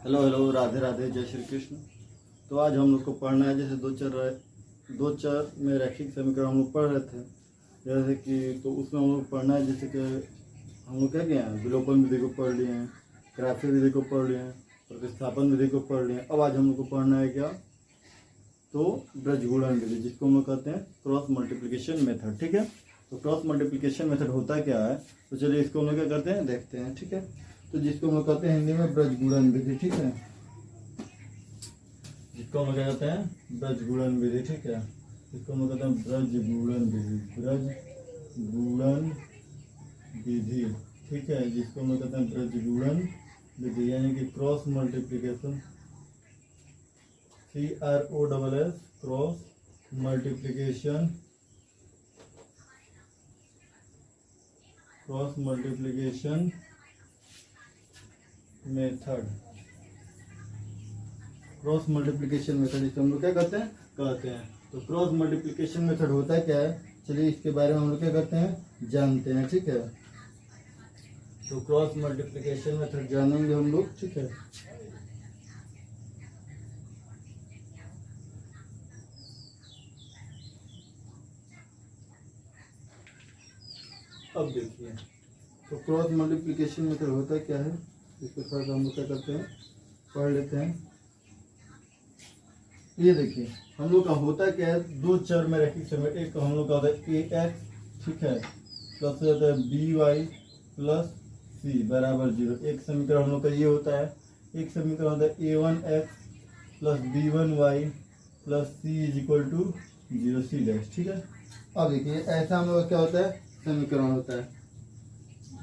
Hello hello, Radhe Radhe, जय श्री कृष्ण। तो आज हम लोग को पढ़ना है, जैसे दो चर में रैखिक समीकरण हम लोग पढ़ रहे थे। जैसे कि तो उसमें हम लोग पढ़ना है, जैसे कि हम लोग क्या किए हैं, विलोपन विधि को पढ़ लिए हैं, ग्राफीय विधि को पढ़ लिए हैं, प्रतिस्थापन विधि को पढ़ लिए हैं। अब आज हम लोग को पढ़ना है क्या, तो ब्रजगुणन विधि, जिसको हम लोग कहते हैं क्रॉस मल्टीप्लिकेशन मेथड। ठीक है, तो क्रॉस मल्टीप्लिकेशन मेथड होता क्या है, तो चलिए इसको हम लोग क्या करते हैं, देखते हैं। ठीक है, तो जिसको हम लोग कहते हैं हिंदी में ब्रजगुणन विधि। ठीक है, जिसको हम लोग क्या कहते हैं, ब्रजगुणन विधि। ठीक है, इसको हम लोग कहते हैं ब्रजगुणन विधि, ब्रजगुणन विधि। ठीक है, जिसको हम लोग कहते हैं ब्रजगुणन विधि, यानी कि cross multiplication, CROSS, cross multiplication method. Cross multiplication method इसको हम लोग क्या कहते हैं। तो क्रॉस मल्टीप्लिकेशन मेथड होता है क्या है, चलिए इसके बारे में हम लोग क्या करते हैं, जानते हैं। ठीक है, तो क्रॉस मल्टीप्लिकेशन मेथड जानेंगे हम लोग। ठीक है, अब देखिए, तो क्रॉस मल्टीप्लिकेशन मेथड होता क्या है, इसके साथ हम लोग क्या करते हैं, पढ़ लेते हैं। ये देखिए, हम लोग का होता क्या है, दो चर में रखी समय, एक हम लोग का होता है AX, ठीक है, प्लस हो जाता है BY प्लस C बराबर 0। एक समीकरण हम लोग का ये होता है। एक समीकरण होता है A1X plus B1Y plus C is equal to 0 C dash. ठीक है, अब देखिए ऐसा हम लोग का क्या होता है, समीकरण होता है।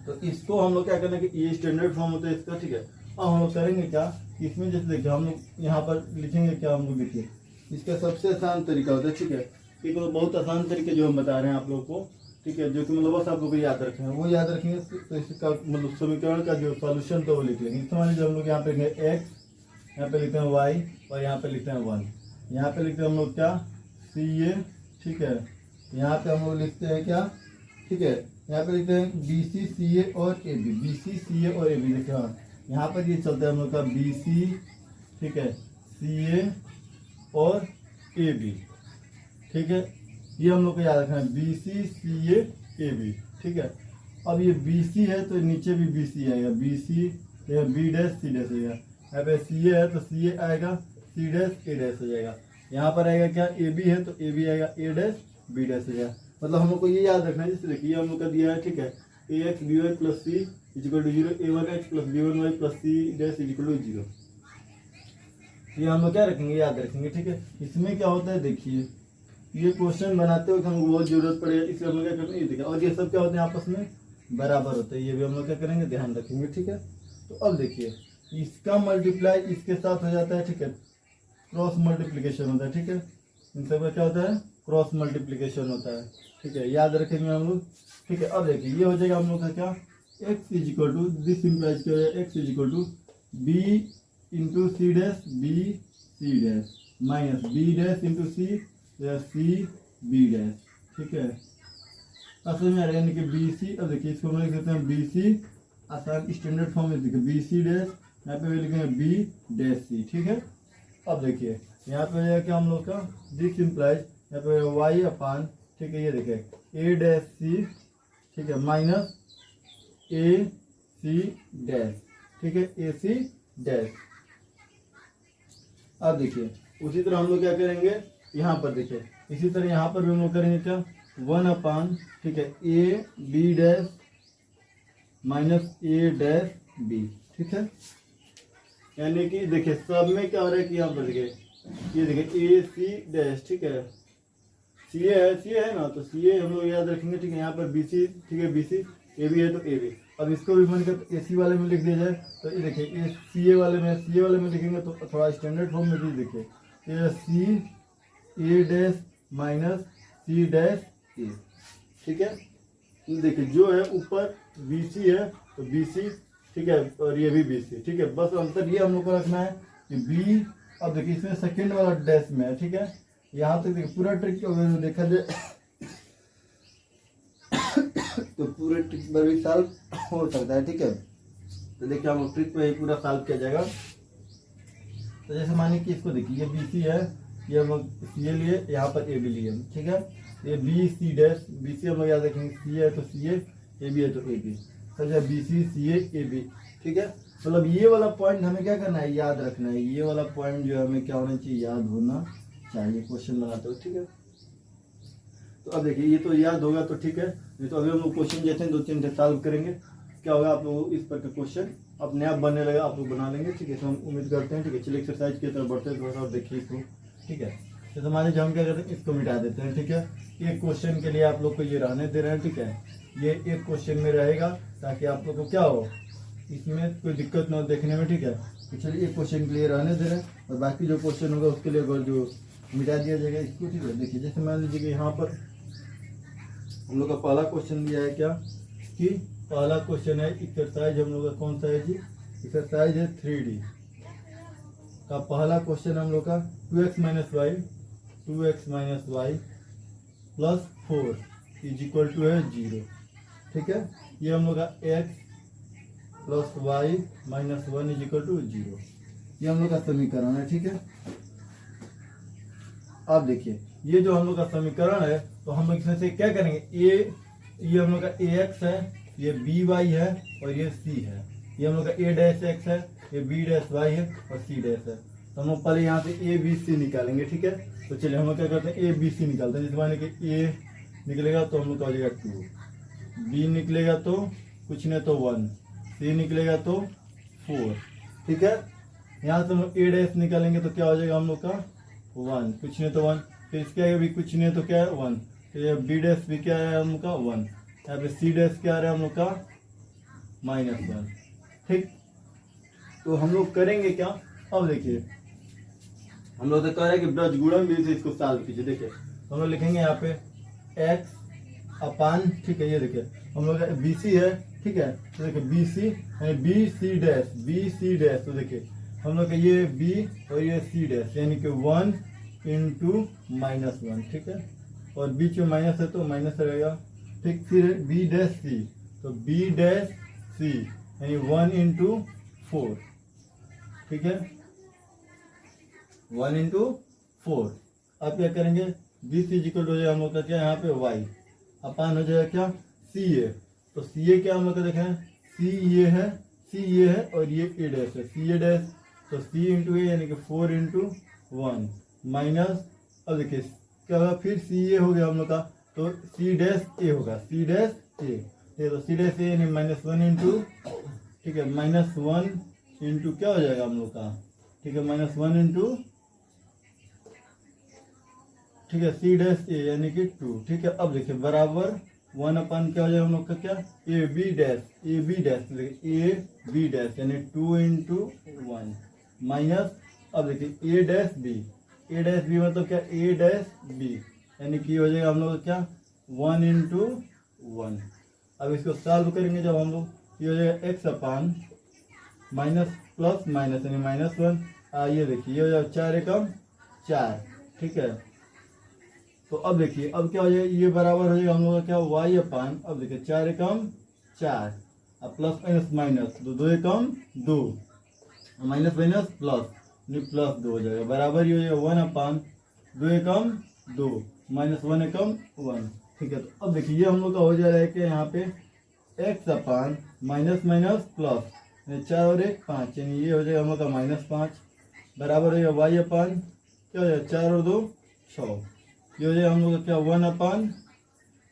तो इसको हम लोग क्या करना है कि ये स्टैंडर्ड फॉर्म होता है इसका। ठीक है, अब हम लोग करेंगे क्या, इसमें जैसे देखिए हम लोग यहाँ पर लिखेंगे क्या, हम लोग देखिए इसका सबसे आसान तरीका होता है। ठीक है, एक बहुत आसान तरीके जो हम बता रहे हैं आप लोग को। ठीक है, जो कि मतलब बस आप लोग को याद रखें, वो याद रखेंगे तो इसका मतलब समीकरण का जो सॉल्यूशन तो वो लिख लेंगे। इस मान लीजिए हम लोग यहाँ पे लिखेंगे x, यहाँ पे लिखते हैं y और यहाँ पे लिखते हैं 1। यहाँ पे लिखते हैं हम लोग क्या, CA। ठीक है, यहाँ पे हम लोग लिखते हैं क्या, ठीक है, यहाँ पे लिखते हैं BC CA और AB, BC CA और AB। देखिए हाँ, यहाँ पर ये चलता है हम लोग का BC, ठीक है, CA और AB। ठीक है, ये हम लोग को याद रखना है, BC CA AB। ठीक है, अब ये BC है तो नीचे भी BC आएगा, BC B dash C dash आएगा। यहाँ पे CA है तो CA आएगा, C डैश A डैश हो जाएगा। यहाँ पर आएगा क्या, AB है तो AB आएगा, A डैश B डैश हो जाएगा। मतलब हम लोग को ये याद रखना है, जैसे देखिए हम लोग का दिया है। ठीक है, AX BY plus C is equal to 0, A1X plus B1Y plus C dash is equal to 0। ये हम लोग क्या रखेंगे, याद रखेंगे। ठीक है, इसमें क्या होता है, देखिए ये क्वेश्चन बनाते वक्त हमको बहुत जरूरत पड़ेगा, इसलिए हम लोग क्या करते हैं, ये देखिए, और ये सब क्या होते हैं, आपस में बराबर होते हैं। ये भी हम लोग क्या करेंगे, ध्यान रखेंगे। ठीक है, तो अब देखिए इसका मल्टीप्लाई इसके साथ हो जाता है। ठीक है, क्रॉस मल्टीप्लीकेशन होता है। ठीक है, इन सब का क्या होता है, क्रॉस मल्टीप्लीकेशन होता है। ठीक है, याद रखेंगे हम लोग। ठीक है, अब देखिए ये हो जाएगा हम लोग का क्या, x is equal to, this implies क्या है, x is equal to b into C dash b c dash minus b dash into c c b डैश। ठीक है, असल में यानी कि BC, अब देखिए इसको हम लिख देते हैं BC, आसान स्टैंडर्ड फॉर्म में देखिए BC डैश, यहाँ पे लिखेंगे B डैश C। ठीक है, अब देखिए यहाँ पे है क्या हम लोग का, दिस इम्प्लाइज यहाँ पे y अपान, ठीक है, ये देखिए A डैश C, ठीक है, माइनस AC डैश। ठीक है, AC डैश। अब देखिए उसी तरह हम लोग क्या करेंगे, यहाँ पर देखिए इसी तरह यहाँ पर भी हम लोग करेंगे क्या, 1 अपान, ठीक है, A B dash minus A dash B। ठीक है, यानी कि देखिए सब में क्या हो रहा है कि यहाँ पर देखिए, ये देखिए AC डैश, ठीक है, CA है ना, तो CA हम लोग याद रखेंगे। ठीक है, यहाँ पर BC, ठीक है, BC AB है तो AB। अब इसको भी मन कर तो AC वाले में लिख दिया जाए, तो ये देखिए CA वाले में लिखेंगे तो थोड़ा स्टैंडर्ड फॉर्म में भी देखिए, ये C A dash minus C dash A। ठीक है, देखिए जो है ऊपर BC है तो BC, ठीक है, और ये भी BC। ठीक है, बस अंतर ये हम लोग को रखना है कि B, अब देखिए इसमें सेकेंड वाला डैश में है। ठीक है, यहाँ तक देखिए पूरा ट्रिक अगर देखा जाए तो पूरे ट्रिक पर भी सॉल्व हो सकता है। ठीक है, तो देखिए हम ट्रिक पे ही पूरा सॉल्व किया जाएगा। तो जैसे मानिए कि इसको देखिए, ये बी सी है, ये हम सी ए लिए, यहाँ पर ए बी लिए, ठीक है। ये B C dash, B C हम लोग याद रखेंगे, सी है तो सी ए बी है तो ए बी, समझे, B C C A B, ठीक है। मतलब ये वाला पॉइंट हमें क्या करना है, याद रखना है। ये वाला पॉइंट जो है हमें क्या होना चाहिए, याद होना चाहिए क्वेश्चन लगाते हो, ठीक है। तो अब देखिए, ये तो याद होगा तो ठीक है। नहीं तो अभी हम लोग क्वेश्चन जैसे 2-3 सॉल्व करेंगे, क्या होगा, आप लोग इस पर का क्वेश्चन अपने आप बनने लगा, आप लोग बना लेंगे, ठीक है। तो हम उम्मीद करते हैं, ठीक है। चलिए एक्सरसाइज की तरफ बढ़ते हैं थोड़ा सा और देखिए इसको, ठीक है। तो मान लीजिए हम क्या करते हैं, इसको मिटा देते हैं, ठीक है। एक क्वेश्चन के लिए आप लोग को ये रहने दे रहे हैं, ठीक है। ये एक क्वेश्चन में रहेगा ताकि आप लोग को क्या हो, इसमें कोई दिक्कत ना हो देखने में, ठीक है। तो चलिए एक क्वेश्चन के लिए रहने दे रहे हैं और बाकी जो क्वेश्चन होगा उसके लिए जो मिटा दिया जाएगा इसको, ठीक है। देखिए जैसे मान लीजिए कि यहाँ पर हम लोग का पहला क्वेश्चन दिया है, क्या कि पहला क्वेश्चन है एक्सरसाइज, हम लोग का कौन सा है जी, एक्सरसाइज है 3D का पहला क्वेश्चन हम लोग का 2x minus Y plus 4 is equal to है 0, ठीक है। ये हम लोग का x plus Y minus 1 is equal to 0, ये हम लोग का समीकरण है, ठीक है। अब देखिए ये जो हम लोग का समीकरण है, तो हम लोग इसमें से क्या करेंगे, ये हम लोग का ax है, ये by है और ये c है। ये हम लोग का a डैश x है, ये b डैश y है और c डैश है। तो हम लोग पहले यहाँ से a b c निकालेंगे, ठीक है। तो चलिए हम लोग क्या करते हैं, a b c निकालते हैं। जैसे माने कि a निकलेगा तो हम लोग का हो जाएगा 2, b निकलेगा तो कुछ नहीं तो 1, c निकलेगा तो 4, ठीक है। यहाँ से हम लोग a डैश निकालेंगे तो क्या हो जाएगा हम लोग का 1, कुछ नहीं तो 1, फिर इसके आगे भी कुछ नहीं तो क्या है 1, तो ये बी डैश भी क्या है हम लोग का 1, यहाँ पे सी डैश क्या आ रहा है हम लोग का -1, ठीक। तो हम लोग करेंगे क्या, अब देखिए हम लोग तो कह रहे हैं कि ब्रज गुणन विधि से इसको सॉल्व कीजिए। देखिए हम लोग लिखेंगे यहाँ पे x अपान, ठीक है। ये देखिए हम लोग बी सी है, ठीक है। तो देखिए बी सी डैश, तो देखिए हम लोग का ये b और ये c डैश, यानी कि 1 इंटू -1, ठीक है। और बीच में माइनस है तो माइनस रहेगा, ठीक। फिर b डैश c, तो b डैश c यानी 1 इंटू 4, ठीक है, 1 इंटू 4। आप क्या करेंगे, बी सी इक्वल हो जाएगा हम लोग का क्या, यहाँ पे y अपान हो जाएगा क्या, सी ए। तो सी ए क्या हम लोग का देखें, सी ये है और ये ए डैश है, सी ए डैश, तो सी इंटू ए यानी कि 4 इंटू 1 माइनस, अब देखिए क्या होगा, फिर सी ए हो गया हम लोग का, तो सी डैश ए होगा, सी डैश ए, तो सी डैश ए यानी -1 इंटू, ठीक है, -1 इंटू क्या हो जाएगा हम लोग का, ठीक है, -1 इंटू, ठीक है, सी डैश ए यानी कि 2, ठीक है। अब देखिए बराबर 1 अपान क्या हो जाएगा हम लोग का, क्या ए बी डैश यानी 2 इंटू 1 माइनस, अब देखिए ए डैश बी मतलब क्या, ए डैश बी यानी कि हो जाएगा हम लोग का क्या 1 इंटू 1। अब इसको सॉल्व करेंगे जब हम लोग, ये हो जाएगा x upon minus plus minus यानी -1, ये देखिए ये हो जाएगा 4 एकम 4, ठीक है। तो अब देखिए अब क्या हो जाएगा, ये बराबर हो जाएगा हम लोग का क्या y अपान, अब देखिए 4 एकम 4, अब प्लस माइनस 2 एकम 2, माइनस प्लस प्लस 2 हो जाएगा, बराबर ही हो जाएगा 1 अपान 2 एकम 2 माइनस 1 एकम 1, ठीक है। तो अब देखिए ये हम लोग का हो जा रहा है कि यहाँ पे x अपान माइनस प्लस 4 और 1 5, यानी ये हो जाएगा हम लोग का -5, बराबर हो जाएगा y अपान क्या हो जाएगा 4 और 2 6, ये हो जाएगा हम लोग का क्या 1 अपान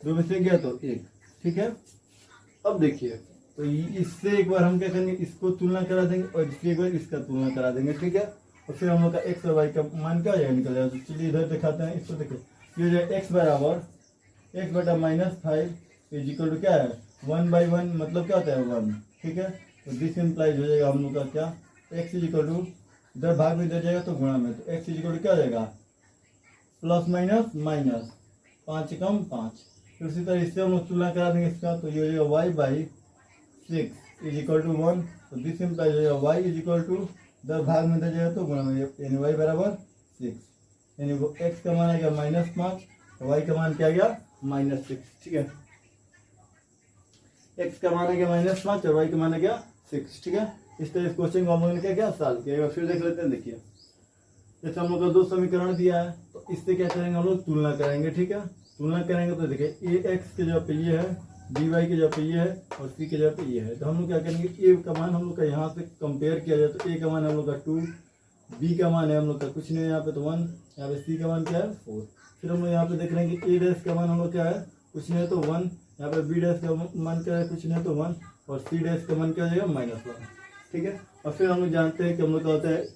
2 में से गया तो 1, ठीक है। अब देखिए तो इससे एक बार हम क्या करेंगे, इसको तुलना करा देंगे और इससे एक बार इसका तुलना करा देंगे, ठीक है। और फिर हम लोग का x और y का मान क्या हो जाएगा, निकल जाएगा। तो चलिए इधर दिखाते हैं इसको, देखिए ये हो जाएगा x बराबर x बटा -5 इज इक्वल टू क्या है 1/1, मतलब क्या होता है 1, ठीक है। तो दिस इम्प्लाइज हो जाएगा हम लोग का क्या x इज इक्वल टू, इधर भाग में इधर जाएगा तो गुणा में, तो x इज इक्वल टू क्या हो जाएगा प्लस माइनस 5 एकम 5। फिर उसी तरह इससे हम लोग तुलना करा देंगे इसका, तो ये हो जाएगा y/6 इज इक्वल टू 1, तो दिस इम्प्लाइज हो जाएगा y इज इक्वल टू, इधर भाग में इधर जाएगा तो गुणा में, यानी y बराबर 6, यानी वो x का मान आ गया -5, तो y का मान क्या आ गया -6, ठीक है। x का मान आ गया -5 और y का मान आ गया 6, ठीक है। इस तरह इस क्वेश्चन को हम लोगों ने क्या सॉल्व किया, फिर देख लेते हैं। देखिए जैसे हम लोग का दो समीकरण दिया है तो इससे क्या करेंगे हम लोग तुलना करेंगे, ठीक है। तुलना करेंगे तो देखिए ए एक्स के जगह पे ये है, बी वाई के जगह पे ये है और सी के जगह पे ये है। तो हम लोग क्या करेंगे, ए का मान हम लोग का यहाँ से कंपेयर किया जाए तो ए का मान हम लोग का 2, बी का मान है हम लोग का कुछ नहीं है यहाँ पे तो 1, यहाँ पे सी का मान क्या है 4। फिर हम लोग यहाँ पे देख रहे हैं कि ए डैश का मान हम लोग क्या है कुछ नहीं है तो 1, यहाँ पे बी डैश का मान क्या है कुछ नहीं है तो 1 और सी डैश का मान क्या हो जाएगा -1, ठीक है। और फिर हम लोग जानते हैं कि हम लोग का होता है,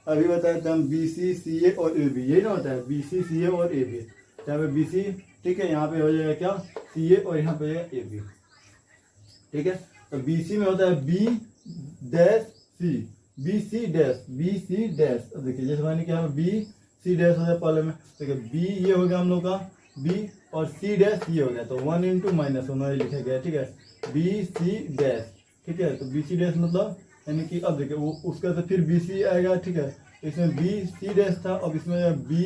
अभी बताया था हम बी सी सी ए और ए बी, यही ना होता है बी सी सी ए और ए बी। यहाँ पे बी सी, ठीक है, यहाँ पे हो जाएगा क्या सी ए और यहाँ पे हो जाएगा ए बी, ठीक है। तो बी सी में होता है बी डैश सी, बी सी डैश। अब देखिए जैसे मैंने क्या बी सी डैश हो जाए पहले में, देखिए बी ये हो गया हम लोग का बी और सी डैश ये हो गया तो 1 × -1 लिखा गया, ठीक है, बी सी डैश, ठीक है। तो बी सी डैश मतलब यानी कि अब देखिए वो उसका तो फिर बी सी आएगा, ठीक है। तो इसमें बी सी डैश था, अब इसमें बी,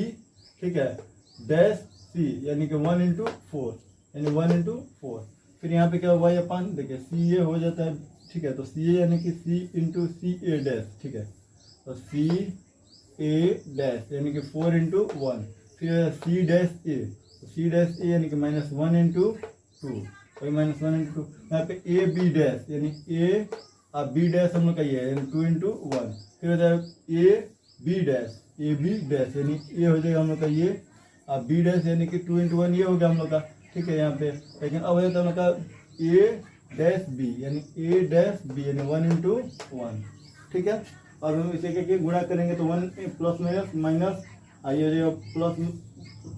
ठीक है, डैश सी यानी कि 1 × 4 यानी 1 × 4। फिर यहाँ पे क्या वाई अपान देखिए सी ए हो जाता है, ठीक है। तो सी ए यानी कि सी × सी ए डैश, ठीक है। तो सी ए डैश यानी कि 4 × 1, फिर सी डैश ए, सी डैश ए यानी कि -1 × 2, वही -1 × 2। यहाँ पे ए बी डैश यानी ए और बी डैश हम लोग का ये है यानी 2 × 1। फिर हो जाएगा ए बी डैश यानी ए हो जाएगा हम लोग का ये और बी डैश यानी कि 2 × 1 ये हो गया हम लोग का, ठीक है यहाँ पे। लेकिन अब हो जाता है हम लोग का ए डैश बी यानी ए डैश बी यानी 1 × 1, ठीक है। और हम इसे क्या गुणा करेंगे तो 1 प्लस माइनस आइए हो जाएगा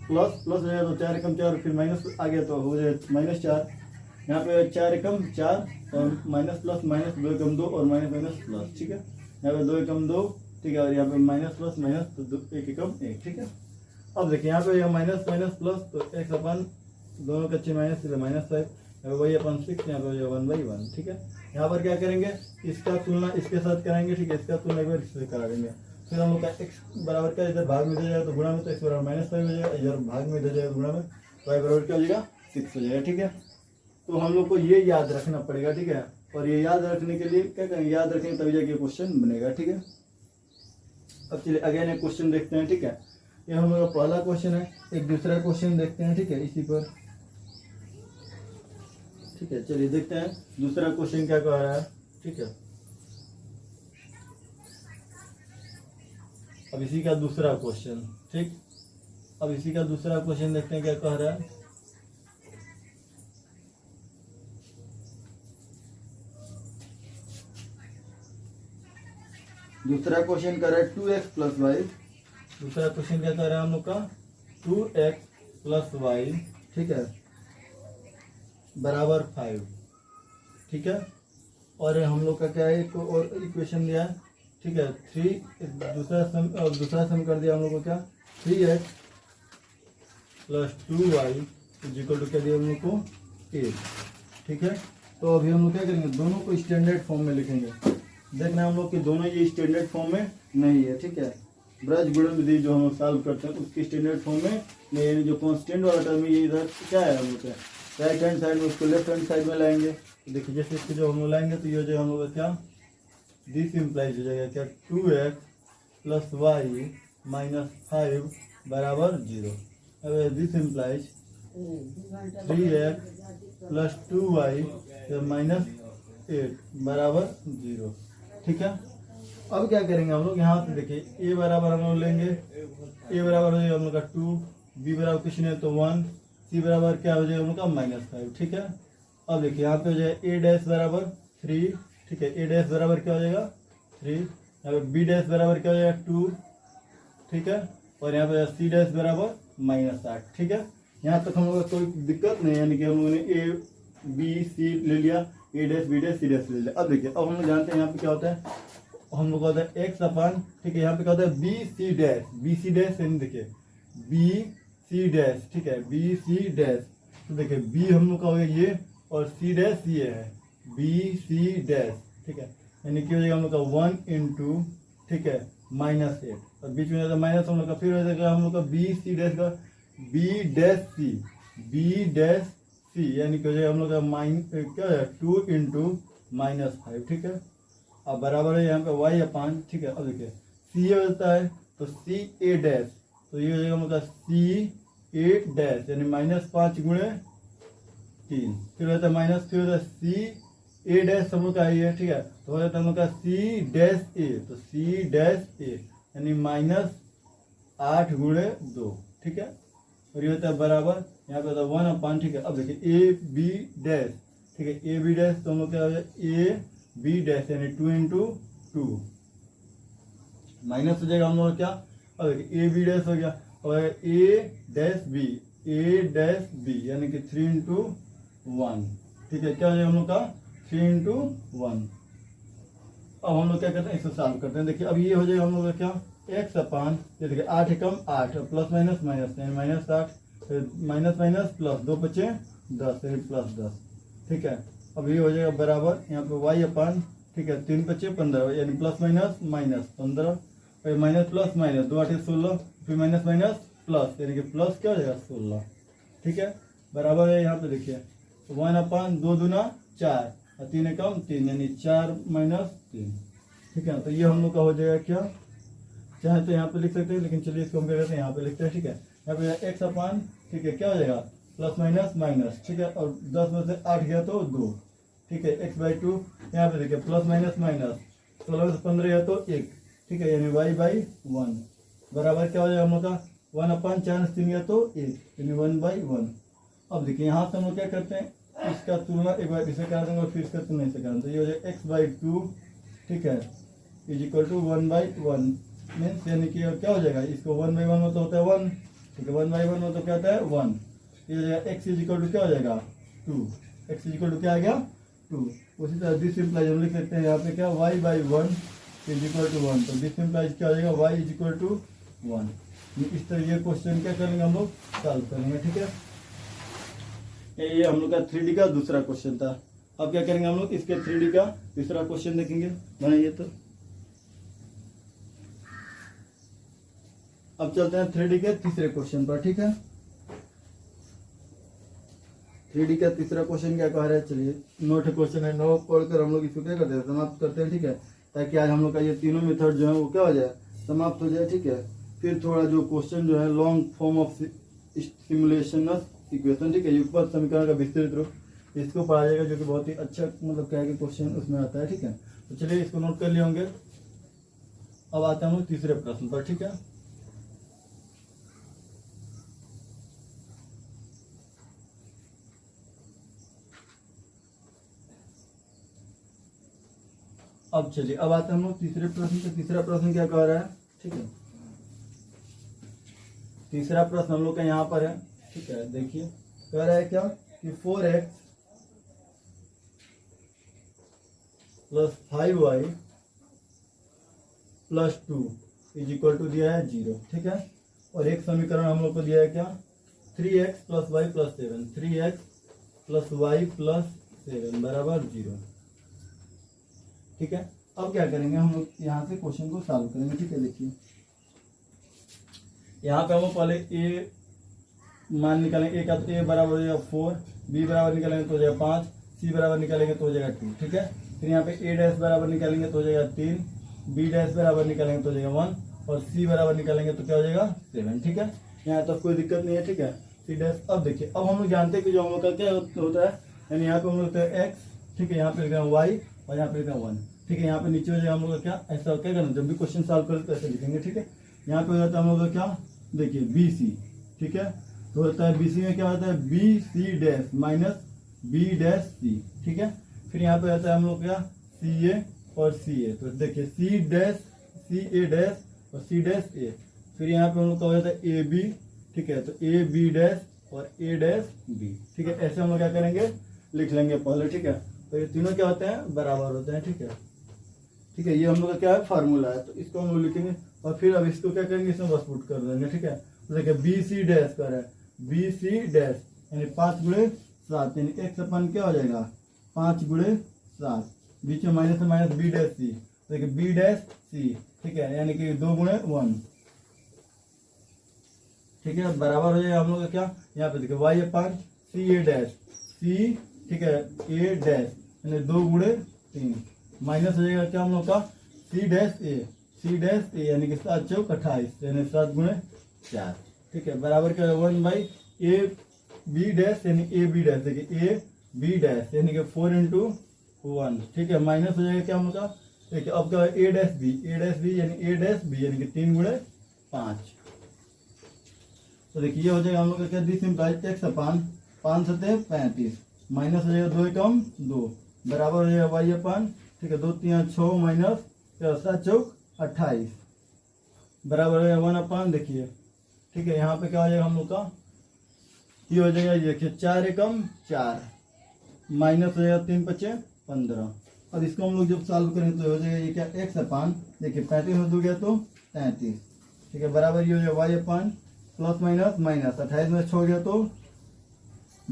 प्लस हो जाएगा तो 4 × 4 फिर माइनस आ गया तो हो जाएगा -4। यहाँ पे 4 × 4 और माइनस प्लस माइनस 2 × 2 और माइनस प्लस, ठीक है। यहाँ पे 2 × 2, ठीक है, और यहाँ पे माइनस प्लस माइनस तो 1 × 1, ठीक है। अब देखिए यहाँ पे माइनस प्लस तो x अपन दोनों कच्चे माइनस -5, यहाँ पे वही अपन 6, यहाँ पे 1/1, ठीक है। यहाँ पर क्या करेंगे इसका तुलना इसके साथ कराएंगे, ठीक है, इसका तुलना एक बार इससे करा देंगे। फिर हम लोग का x बराबर क्या इधर भाग में दे जाएगा तो गुणा में, तो x बराबर -5 हो जाएगा, इधर भाग में दे जाएगा गुणा में, y बराबर क्या हो जाएगा 6 हो जाएगा, ठीक है। तो हम लोग को ये याद रखना पड़ेगा, ठीक है। और ये याद रखने के लिए क्या करेंगे, याद रखेंगे तभी जाके क्वेश्चन बनेगा, ठीक है। अब चलिए अगेन एक क्वेश्चन देखते हैं, ठीक है। ये हम लोग का पहला क्वेश्चन है, एक दूसरा क्वेश्चन देखते हैं, ठीक है, इसी पर, ठीक है। चलिए देखते हैं दूसरा क्वेश्चन क्या कह रहा है, ठीक है। अब इसी का दूसरा क्वेश्चन, ठीक, अब इसी का दूसरा क्वेश्चन देखते हैं क्या कह रहा है। दूसरा क्वेश्चन कर रहा है 2x + y, दूसरा क्वेश्चन क्या कर रहा है हम लोग का 2x + y, ठीक है, बराबर 5, ठीक है। और हम लोग का क्या है एक और इक्वेशन दिया है, ठीक है, 3 दूसरा सम कर दिया हम लोग को क्या 3x + 2y = क्या दिया हम लोग को 8, ठीक है। तो अभी हम लोग क्या करेंगे दोनों को स्टैंडर्ड फॉर्म में लिखेंगे। देखना हम लोग कि दोनों ये स्टैंडर्ड फॉर्म में नहीं है, ठीक है। ब्रज गुणन विधि जो हम लोग सॉल्व करते हैं उसकी स्टैंडर्ड फॉर्म में नहीं है, जो कांस्टेंट वाला टर्म है ये इधर क्या है हम लोग का राइट हैंड साइड में, उसको लेफ्ट हैंड साइड में लाएंगे। तो देखिए जैसे इसको जो हम लोग लाएंगे तो ये हो जाएगा हम लोग का क्या दिस इम्प्लाइज हो जाएगा क्या 2x + y - 5 बराबर 0। अब दिस इम्प्लाइज 3x + 2y - 8 बराबर 0, ठीक है। अब क्या करेंगे हम लोग यहाँ से देखिए a बराबर हम लोग लेंगे, a बराबर हो जाएगा हम लोग का 2, b बराबर कुछ नहीं तो 1, c बराबर क्या हो जाएगा हम लोग का -5, ठीक है। अब देखिए यहाँ पे हो जाएगा a डैश बराबर 3, ठीक है, a डैश बराबर क्या हो जाएगा 3, यहाँ पे b डैश बराबर क्या हो जाएगा 2, ठीक है, और यहाँ पे c डैश बराबर -8, ठीक है। यहाँ तक हम लोग का कोई दिक्कत नहीं, यानी कि हम लोगों ने a b c ले लिया, a dash b dash c dash ले लिया। अब देखिए अब हम लोग जानते हैं यहाँ पे क्या होता है, हम लोग का होता है x अपन, ठीक है, यहाँ पे क्या होता है b c डैश यानी देखिए b c डैश, ठीक है, b c डैश। तो देखिए b हम लोग का हो गया ये और c डैश ये है b c डैश, ठीक है, यानी कि हो जाएगा हम लोग का 1 × ठीक है -8 और बीच में जाता माइनस हम लोग का, फिर हो जाएगा हम लोग का b c डैश का b डैश c यानी कि हो जाएगा हम लोग का क्या है 2 × -5, ठीक है। अब बराबर है यहाँ पे y अपान, ठीक है। अब देखिए c होता है तो सी ए डैश, तो ये हो जाएगा मतलब सी ए डैश यानी -5 गुणे 3, फिर होता है माइनस, फिर होता है सी ए डैश हम लोग का ये, ठीक है, तो हो जाता है हम लोग का सी डैश ए, तो सी डैश ए यानी -8 गुणे 2, ठीक है, और ये होता है बराबर, यहाँ पे होता है 1/, ठीक है। अब देखिए ए बी डैश, ठीक है, ए बी डैश तो हम लोग क्या हो जाए ए बी डैश यानी 2 × 2 माइनस हो जाएगा हम लोग क्या, अब देखिए ए बी डैश हो गया और ए डैश बी यानी कि 3 × 1, ठीक है, क्या हो जाएगा हम लोग का 3 × 1। अब हम लोग क्या करते हैं, इसको सॉल्व करते हैं। देखिए अब ये हो जाएगा हम लोग का क्या x/, ये देखिए 8 एकम 8 प्लस माइनस माइनस यानी -8, फिर माइनस माइनस प्लस 2 बचे 10 यानी +10, ठीक है। अब ये हो जाएगा बराबर यहाँ पे y/, ठीक है, 3 बचे 15 यानी प्लस माइनस माइनस 15, फिर माइनस प्लस माइनस 2 8 16, फिर माइनस माइनस प्लस यानी कि प्लस क्या हो जाएगा 16, ठीक है, बराबर है। यहाँ पे देखिए 1/, 2 दूना 4 और 3 एकम 3 यानी 4 - 3, ठीक है। तो ये हम लोग का हो जाएगा क्या, चाहे तो यहाँ पे लिख सकते हैं, लेकिन चलिए इसको हम क्या करते हैं यहाँ पे लिखते हैं, ठीक है। यहाँ पे x/, ठीक है, क्या हो जाएगा प्लस माइनस माइनस, ठीक है, और 10 में से 8 गया तो 2, ठीक है, x/2 यहाँ पे देखिए प्लस माइनस माइनस 16 में से 15 गया तो 1, ठीक है, यानी y/1 बराबर क्या हो जाएगा हम लोग का 1/, 4 में 3 गया तो 1 यानी 1/1। अब देखिए यहाँ से हम लोग क्या करते हैं, इसका तुलना एक बार इसे कर देंगे और फिर इसका तुलना इसे कर देंगे, तो ये हो जाएगा x/2, ठीक है, = 1/1 मीन्स यानी कि क्या हो जाएगा, इसको 1/1 में तो होता है 1, ठीक है, 1/1 में तो क्या होता है 1, ये हो जाएगा x = क्या हो जाएगा 2, x = क्या आ गया 2। उसी तरह दिस इम्प्लाइज हम लिख सकते हैं यहाँ पे क्या y/1 = 1, तो दिस इम्प्लाइज क्या हो जाएगा y = 1। इस तरह ये क्वेश्चन क्या करेंगे हम लोग सॉल्व करेंगे, ठीक है। ये हम लोग का 3D का दूसरा क्वेश्चन था। अब क्या करेंगे हम लोग, इसके 3D का तीसरा क्वेश्चन देखेंगे, बनाइए। तो अब चलते हैं 3D के तीसरे क्वेश्चन पर, ठीक है। 3D का तीसरा क्वेश्चन क्या कह रहा है, चलिए 9 क्वेश्चन है, 9 पढ़कर हम लोग इसको क्या करते हैं समाप्त करते हैं, ठीक है, ताकि आज हम लोग का ये तीनों मेथड जो है वो क्या हो जाए समाप्त हो जाए, ठीक है। फिर थोड़ा जो क्वेश्चन जो है long form of simulation equation, ठीक है, युगपत समीकरण का विस्तृत रूप, इसको पढ़ा जाएगा, जो कि बहुत ही अच्छा मतलब क्या है कि क्वेश्चन उसमें आता है, ठीक है। तो चलिए इसको नोट कर लिए होंगे। अब आते हैं हम लोग तीसरे प्रश्न पर, ठीक है। अब चलिए अब आते हैं हम लोग तीसरे प्रश्न पे। तीसरा प्रश्न क्या कह रहा है, ठीक है, तीसरा प्रश्न हम लोग का यहाँ पर है, ठीक है। देखिए कह रहा है क्या कि 4x + 5y + 2 = दिया है 0, ठीक है। और एक समीकरण हम लोग को दिया है क्या 3x + y + 7, 3x + y + 7 = 0, ठीक है। अब क्या करेंगे हम लोग यहाँ से क्वेश्चन को सॉल्व करेंगे, ठीक है। देखिए यहाँ पे हम लोग पहले a मान निकालेंगे, a का तो a बराबर हो जाएगा 4, b बराबर निकालेंगे तो हो जाएगा 5, c बराबर निकालेंगे तो हो जाएगा 2, ठीक है। फिर यहाँ पे a' बराबर निकालेंगे तो हो जाएगा 3, b' बराबर निकालेंगे तो हो जाएगा 1 और c बराबर निकालेंगे तो क्या हो जाएगा 7, ठीक है। यहाँ तक कोई दिक्कत नहीं है, ठीक है। c'। अब देखिए अब हम लोग जानते हैं कि जो हम लोग का क्या होता है, यानी यहाँ पे हम लोग x, ठीक है, यहाँ पे लिखा है y और यहाँ पे लिखा है 1, ठीक है। यहाँ पे नीचे हो जाएगा हम लोग का क्या, ऐसा क्या करना, जब भी क्वेश्चन सॉल्व करें तो ऐसे लिखेंगे, ठीक है। यहाँ पे हो जाता है हम लोग का क्या, देखिए BC, ठीक है, तो होता है BC में क्या होता है BC' - B', ठीक है। फिर यहाँ पे आता है हम लोग क्या CA और CA, तो देखिए CA' और C', फिर यहाँ पे हम लोग का हो जाता है AB, ठीक है, तो AB' और A', ठीक है। ऐसे हम लोग क्या करेंगे लिख लेंगे पहले, ठीक है। तो ये तीनों क्या होते हैं बराबर होते हैं, ठीक है, ठीक है। ये हम लोग का क्या है फार्मूला है, तो इसको हम लोग लिखेंगे और फिर अब इसको क्या करेंगे इसमें बस पुट कर देंगे, ठीक है। तो देखिए BC' कर है BC' यानी 5 × 7 यानी x/, क्या हो जाएगा 5 × 7, बीच में माइनस से माइनस B', देखिए B', ठीक है, यानी कि 2 × 1, ठीक है, बराबर हो जाएगा हम लोग का क्या, यहाँ पे देखिए y/, CA', ठीक है, A' यानी 2 × 3 माइनस हो जाएगा क्या हम लोग का C', सी डैश ए यानी कि 7 चौक 28 यानी 7 गुणे 4, ठीक है, बराबर क्या है 1 ए बी डैश यानी ए बी डैश, देखिए ए बी डैश यानी कि 4 इंटू 1, ठीक है, माइनस हो जाएगा क्या हम लोग का, देखिए अब क्या है ए डैश बी यानी कि 3 गुणे 5, तो देखिए ये हो जाएगा हम लोग का क्या, दिस इम्प्लाइज एक्स अपान 5 सतह 35 माइनस हो जाएगा 2 एकम 2 बराबर हो जाएगा वाई अपान, ठीक है, 2 3 6 माइनस 7 चौक 28 बराबर हो जाएगा 1 अपान, देखिए ठीक है, यहाँ पे क्या हो जाएगा हम लोग का, ये हो जाएगा, ये देखिए 4 एकम 4 माइनस हो जाएगा 3 पचे 15। अब इसको हम लोग जब सॉल्व करेंगे तो हो जाएगा ये क्या, एक्स अपान, देखिए 35 में 2 गया तो 33, ठीक है, बराबर ये हो जाएगा वाई अपान प्लस माइनस माइनस 28 में 6 गया तो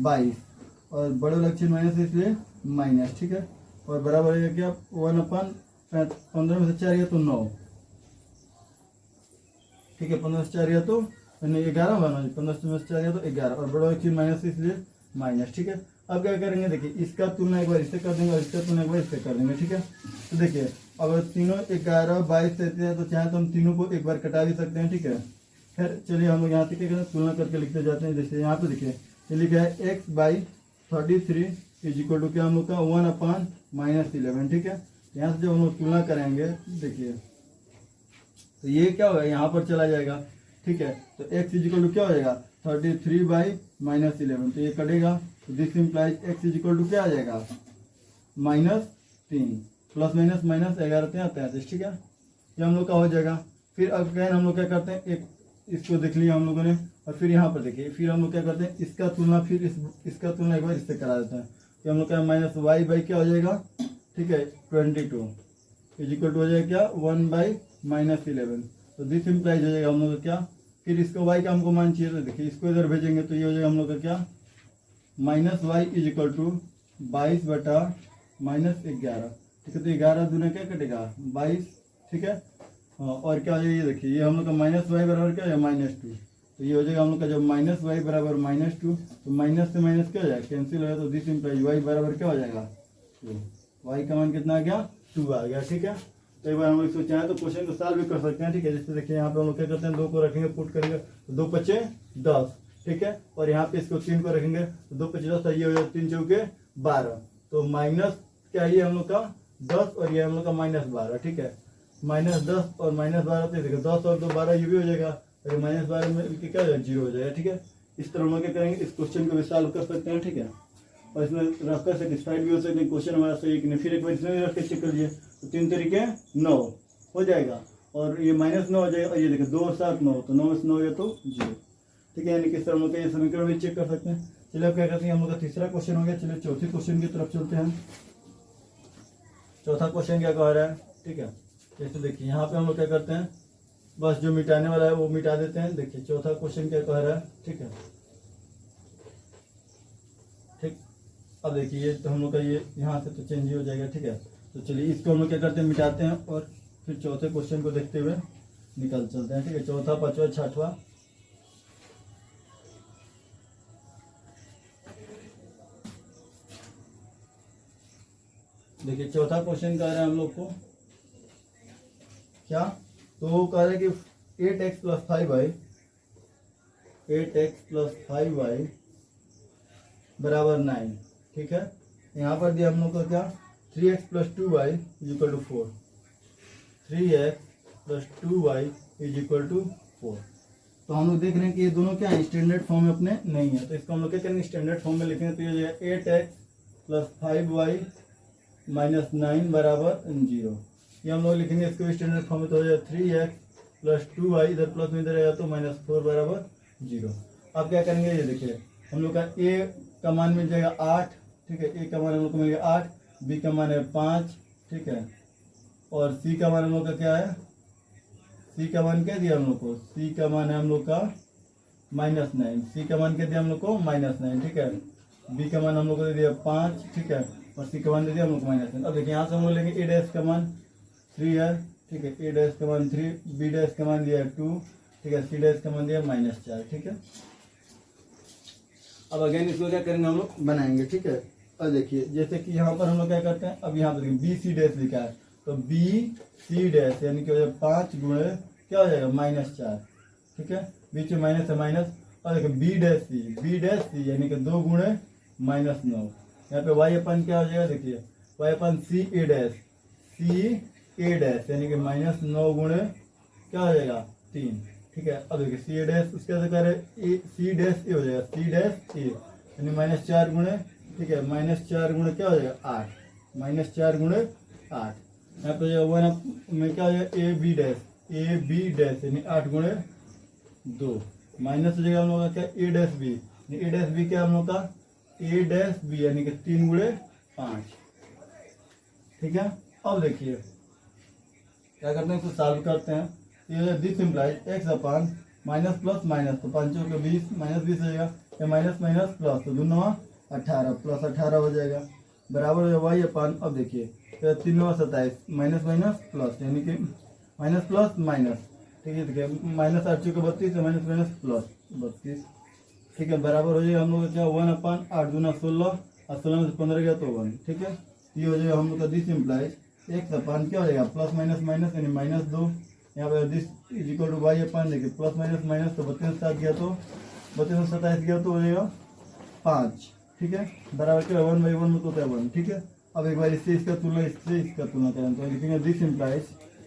22 और बड़े लक्षण माइनस इसलिए माइनस, ठीक है, और बराबर है क्या 1 अपान 15 में से 4 गया तो 9, ठीक है, 15 से 4 गया तो 11 बना, 15 में से 4 गया तो 11 और बड़ा लक्षण माइनस इसलिए माइनस, ठीक है। अब क्या करेंगे, देखिए इसका तुलना एक बार इससे कर देंगे और इसका तुलना एक बार इससे कर देंगे, ठीक है, तो देखिए अगर तीनों 11 22 33 है तो चाहे तो हम तीनों को एक बार कटा भी सकते हैं, ठीक है। फिर चलिए हम लोग यहाँ से क्या करें, तुलना करके लिखते जाते हैं, जैसे यहाँ पे देखिए ये लिखा है X by 33 is equal to क्या हम लोग का 1 अपान -11, ठीक है। यहाँ से जब हम लोग तुलना करेंगे देखिए तो ये क्या होगा, यहाँ पर चला जाएगा, ठीक है, तो एक्स इज इक्वल टू क्या हो जाएगा 33 बाई -11, तो ये कटेगा, तो this implies X is equal to क्या आ जाएगा -3 प्लस माइनस माइनस 11 33, ठीक है, ये हम लोग का हो जाएगा। फिर अब क्या हम लोग क्या करते हैं, एक इसको देख लिया हम लोगों ने और फिर यहाँ पर देखिए फिर हम लोग क्या करते हैं, इसका तुलना फिर इसका तुलना एक बार इससे करा देते हैं, तो हम लोग क्या माइनस वाई बाई क्या हो जाएगा, ठीक है 22 इज इक्वल टू हो जाएगा क्या 1 बाई -11, तो दिस इम्प्लाइज हो जाएगा हम लोग का क्या, फिर इसको वाई का हमको मान चाहिए, तो देखिए इसको इधर भेजेंगे तो ये हो जाएगा हम लोग का क्या minus Y is equal to 22 बटा -11, ठीक है, तो 11 दूना क्या कटेगा 22, ठीक है, और क्या हो जाएगा ये देखिए ये हम लोग का माइनस वाई बराबर क्या है -2, तो ये हो जाएगा हम लोग का जब माइनस वाई बराबर -2 तो माइनस से माइनस क्या हो जाएगा कैंसिल हो जाएगा, तो दिस इम्प्लाइज वाई बराबर क्या हो जाएगा 2, वाई का मान कितना आ गया 2 आ गया, ठीक है। तो एक बार हम लोग इसको चाहें तो क्वेश्चन को सॉल्व भी कर सकते हैं, ठीक है, जैसे देखिए यहाँ पे हम लोग क्या करते हैं 2 को रखेंगे पुट करेंगे तो 2 पचे 10, ठीक है, और यहाँ पे इसको 3 को रखेंगे तो 2 पचे 10, ये हो जाएगा 3 चौके 12, तो माइनस क्या ये हम लोग का 10 और ये हम लोग का -12, ठीक है, -10 और -12 तो देखिए 10 और 2 12 ये भी हो जाएगा, और -12 में क्या हो जाएगा 0 हो जाएगा, ठीक है। इस तरह हम लोग क्या करेंगे, इस क्वेश्चन को भी सॉल्व कर सकते हैं, ठीक है, और इसमें रखकर सेटिस्फाइड भी हो सकते हैं, क्वेश्चन हमारा सही है कि नहीं, फिर एक बार इसमें भी रख के चेक कर लीजिए, तो 3 तरीके 9 हो जाएगा और ये -9 हो जाएगा, और ये देखिए 2 और 7 9, तो 9 में से 9 गया तो 0, ठीक है, यानी कि इस तरह हम लोग ये समीकरण भी चेक कर सकते हैं। चलिए अब क्या करते हैं, हम लोग का तीसरा क्वेश्चन हो गया, चलिए चौथे क्वेश्चन की तरफ चलते हैं। चौथा क्वेश्चन क्या कह रहा है, ठीक है, जैसे देखिए यहाँ पे हम लोग क्या करते हैं, बस जो मिटाने वाला है वो मिटा देते हैं। देखिए चौथा क्वेश्चन क्या कह रहा है, ठीक है, ठीक, अब देखिए ये तो हम लोग का ये यहाँ से तो चेंज ही हो जाएगा, ठीक है, तो चलिए इसको हम लोग क्या करते हैं मिटाते हैं और फिर चौथे क्वेश्चन को देखते हुए निकल चलते हैं, ठीक है, चौथा पांचवा छठवा। देखिए चौथा क्वेश्चन कह रहा है हम लोग को क्या, तो वो कह रहा है कि 8x + 5y बराबर 9, ठीक है, यहाँ पर दिया हम लोग का क्या 3x + 2y = 4, 3x + 2y = 4, तो हम लोग देख रहे हैं कि ये दोनों क्या है स्टैंडर्ड फॉर्म में अपने नहीं है, तो इसको हम लोग क्या करेंगे स्टैंडर्ड फॉर्म में लिखेंगे, तो ये 8x + 5y - 9 बराबर 0, ये हम लोग लिखेंगे, इसको भी स्टैंडर्ड फॉर्म में तो हो जाएगा 3x + 2y इधर प्लस में इधर आएगा तो -4 बराबर 0। अब क्या करेंगे, ये देखिए हम लोग का a का मान मिल जाएगा 8, ठीक है, a का मान हम लोग को मिल गया 8, b का मान है 5, ठीक है, और c का मान हम लोग का क्या है, c का मान क्या दिया हम लोग को, c का मान है हम लोग का -9, c का मान क्या दिया हम लोग को -9, ठीक है, b का मान हम लोग को दे दिया 5, ठीक है, और c का मान दे दिया हम लोग को -9। अब देखिए यहाँ से हम लोग लेंगे a डैश का मान 3 है, ठीक है, a डैश का मान 3, b डैश का मान दिया 2, ठीक है, c डैश का मान दिया -4, ठीक है। अब अगेन इसको क्या करेंगे हम लोग बनाएंगे, ठीक है, और देखिए जैसे कि यहाँ पर हम लोग क्या करते हैं, अब यहाँ पर देखिए बी सी डैश लिखा है तो बी सी डैश यानी कि 5 गुणे क्या हो जाएगा -4, ठीक है, बीच में माइनस है माइनस। और देखो बी डैश सी यानी कि 2 गुणे -9। यहाँ पे वाई अपन क्या हो जाएगा, देखिए Y upon C A dash यानी कि -9 गुणे क्या हो जाएगा 3, ठीक है। अब देखिए सी ए डैश उसके करे सी डैश ए हो जाएगा, सी डैश ए यानी -4 गुणे, ठीक है, -4 गुणे क्या हो जाएगा 8, -4 गुणे 8। यहाँ पे जो 1 में क्या हो जाएगा ए बी डैश यानी 8 गुणे 2, माइनस हो जाएगा हम लोग का क्या ए डैश बी क्या हम लोग का ए डैश बी यानी कि 3 गुणे 5, ठीक है। अब देखिए क्या करते हैं, इसको सॉल्व करते हैं। ये this implies x upon minus plus minus, तो 5 के 20 -20 हो जाएगा, ये माइनस माइनस प्लस, तो 2 18 प्लस 18 हो जाएगा, बराबर हो जाएगा वाई अपान। अब देखिए 3 27 माइनस माइनस प्लस यानी कि माइनस प्लस माइनस, ठीक है, देखिए माइनस 8 के 32 माइनस माइनस प्लस 32, ठीक है, बराबर हो जाएगा हम लोग क्या 1 अपान 8 दूना 16 और 16 में से 15 गया तो 1, ठीक है। ये हो जाएगा हम लोग का दिस इम्प्लाइज एक्स अपान क्या हो जाएगा प्लस माइनस माइनस यानी -2, यहाँ पे this is equal to y upon, देखिए प्लस माइनस माइनस तो 32 7 गया तो 32 में 27 गया तो हो जाएगा 5, ठीक है, बराबर क्या 1/1 में तो 1, ठीक है। अब एक बार इससे इसका तुलना करें तो लिखेंगे दिस इम्प्लाइज,